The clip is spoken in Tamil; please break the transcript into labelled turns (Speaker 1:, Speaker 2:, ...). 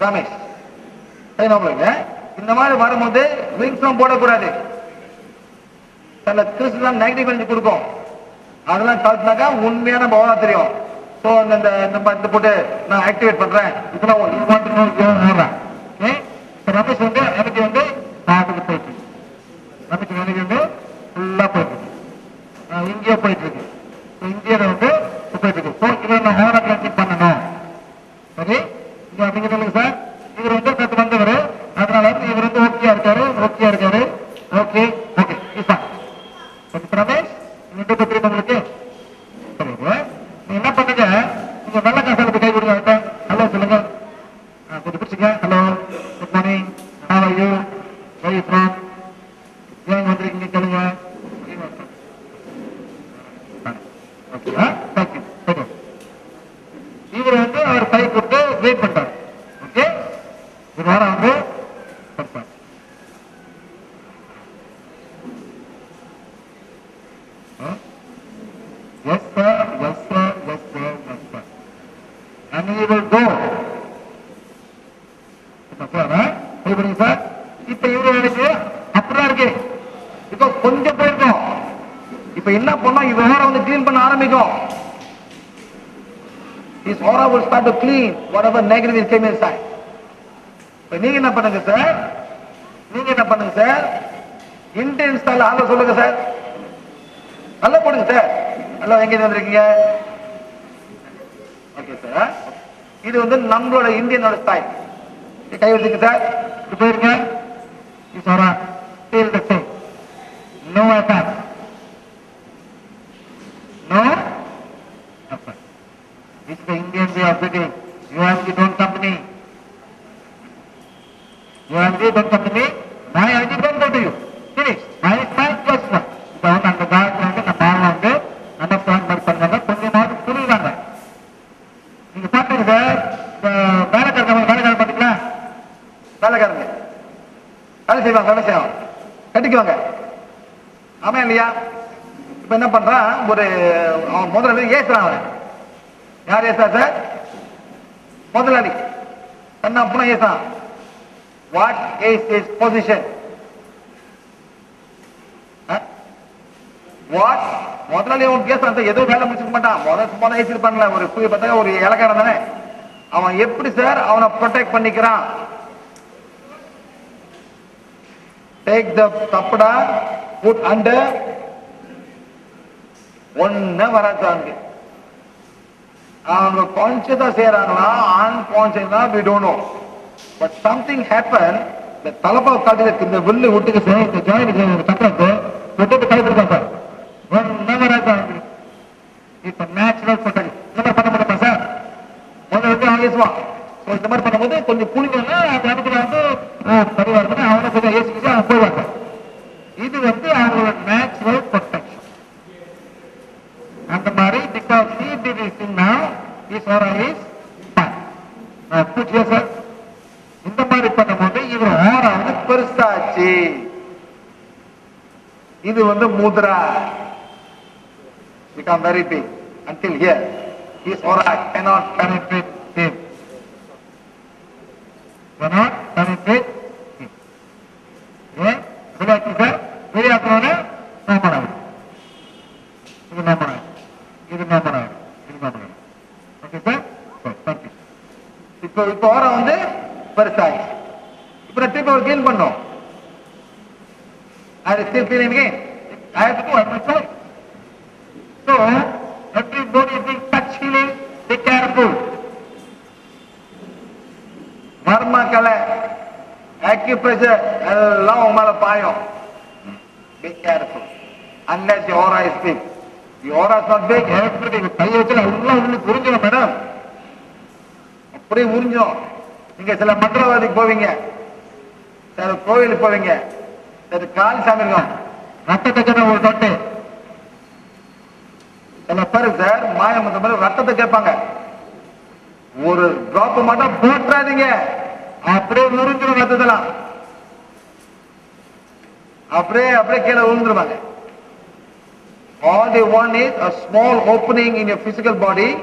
Speaker 1: ரமேஷ் இந்த மாதிரி வரும்போது விங்ஸ் போடக்கூடாது. சில கிறிஸ்துவ நெகட்டிவ் எனர்ஜி கொடுக்கும். அதெல்லாம் கலத்துனாக்கா உண்மையான பவனா தெரியும். ஸோ இந்த போட்டு நான் ஆக்டிவேட் பண்றேன். இதெல்லாம் ரமேஷ் வந்து எனக்கு வந்து பாட்டுக்கு போயிட்டு இருக்கு. ரமேஷ் எனக்கு வந்து ஃபுல்லா போயிட்டு இருக்கு. இங்கேயே போயிட்டு இருக்கு. இங்கேயே வந்து போயிட்டு இருக்கு. ஸோ இதை நான் ஹோரா கிளாசிக் பண்ணணும். சரி, நீங்க சொல்லுங்க சார். இவர் வந்து நேற்று வந்தவர், அதனால இவர் வந்து ஓகே இருக்காரு. ஓகே ரமேஷ் ரெண்டு பத்திரி உங்களுக்கு சரிங்க. நீங்க என்ன பண்ணுங்க, நீங்க நல்ல காசாலுக்கு கை கொடுங்க. ஹலோ சொல்லுங்க, கொஞ்சம் பிடிச்சிங்க. Hello, good morning, how are you, very from, ஏன் வந்திருக்கீங்க கேளுங்க. இவர் வந்து அவர் கை கொடுத்து வெயிட் பண்றாரு. ஓகே, ஒரு வாரம் வந்து சார். இப்ப இவரு அப்படிதான் இருக்கு. இப்போ கொஞ்சம் போயிருக்கோம். இப்ப என்ன பண்ணோம், இவர வந்து கிளீன் பண்ண ஆரம்பிக்கும். His aura will start to clean whatever negative is came inside. இப்ப நீங்க என்ன பண்ணுங்க சார், இந்தியன் ஸ்டைல் ஹலோ சொல்லுங்க சார். நல்லா போடுங்க சார். ஹலோ, எங்க வந்திருக்கீங்க? ஓகே சார், இது வந்து நம்மளோட இந்தியனோட ஸ்டைல். கை வச்சுங்க சார். இப்ப போயிருங்க. His aura still the same. No attack. No attack. This is the Indian way of doing. You have the own company. My ID don't go to you. Finish. My just one. Down அந்த காலத்துல வந்து நம்ம ஆள் வந்து அண்டர்ஸ்டாண்ட் மாதிரி பண்ணாங்க. கொஞ்சமாவது புரியுறாங்க. நீங்க பாத்துங்க சார், வேலைக்காரங்க பாத்தீங்களா? வேலைக்காரங்க வேலை செய்வாங்க, கட்டிக்குவாங்க. ஆமா இல்லையா? இப்ப என்ன பண்றான், ஒரு முதலாளி ஏசுறான். அவன் யார் ஏசா சார்? முதலாளி கண்ணா புனா ஏசான். What is his position? What? முதலாளி அவன் பேசுறான், ஏதோ வேலை முடிச்சுக்க மாட்டான். முதல்ல ஏசி பண்ணல, ஒரு புதிய பார்த்தா ஒரு இலக்காரம் தானே. அவன் எப்படி சார் அவனை ப்ரொடெக்ட் பண்ணிக்கிறான்? Take the tapda, put under. ஒன்னு வராது. அவங்க கான்சியஸா செய்யறாங்களா அன்கான்சியஸா we don't know, but something happened. இந்த தலப்பா காட்டுல இந்த வில்லு விட்டுக்கு சார், இந்த ஜாயின் சக்கரத்தை விட்டுட்டு கைப்பிடிப்பாங்க சார். ஒன்னு வராது. இப்ப நேச்சுரல் ப்ரொடெக்ட் இந்த மாதிரி பண்ண முடியுமா சார்? முதல்ல வந்து அவன் ஏசுவான். இந்த மாதிரி பண்ணும்போது கொஞ்சம் புளிங்கன்னா அந்த இடத்துல வந்து பரிவாரம் அவனை கொஞ்சம் ஏசிக்கிட்டு அவன் போயிடுவாங்க. இது வந்து அவங்களோட நேச்சுரல் ப்ரொடெக்ஷன். அந்த மாதிரி because he did this thing now, his aura is fine. Put yourself. இந்த மாதிரி பண்ணும்போது இவர் aura வந்து பெருசாச்சு. இது வந்து Mudra become very big until here. His aura cannot penetrate him. Cannot penetrate him. Yeah? Relax sir. வெளியாக்குறோன்னு நாம இது நாம ஓகே சார். தேங்க்யூ. இப்போ வர வந்து பெருசாகி இப்போ நான் திருப்பி ஒரு கிளீன் பண்ணோம். I still feeling again. I have to do it myself. So everybody is being touch healing. Be careful. மர்ம கலை, acupressure எல்லாம் உங்க மேல பாயும். Be careful. Unless your aura is big. The aura is not big. Everything கையை வச்சு எல்லாம் உங்களுக்கு புரிஞ்சிடும் மேடம். அப்படியே புரிஞ்சிடும். நீங்க சில மந்திரவாதிக்கு போவீங்க, சில கோவிலுக்கு போவீங்க, சில கால் சாமிருக்கும் ரத்தத்தை ஒரு தொட்டு. சில பேரு சார் மாயமந்த மாதிரி ரத்தத்தை கேட்பாங்க. ஒரு டிராப் மட்டும் போட்டுறாதீங்க, அப்படியே உறிஞ்சிடும் ரத்தத்தெல்லாம். அப்படியே கீழே விழுந்துருவாங்க. All they want is a small opening in your physical body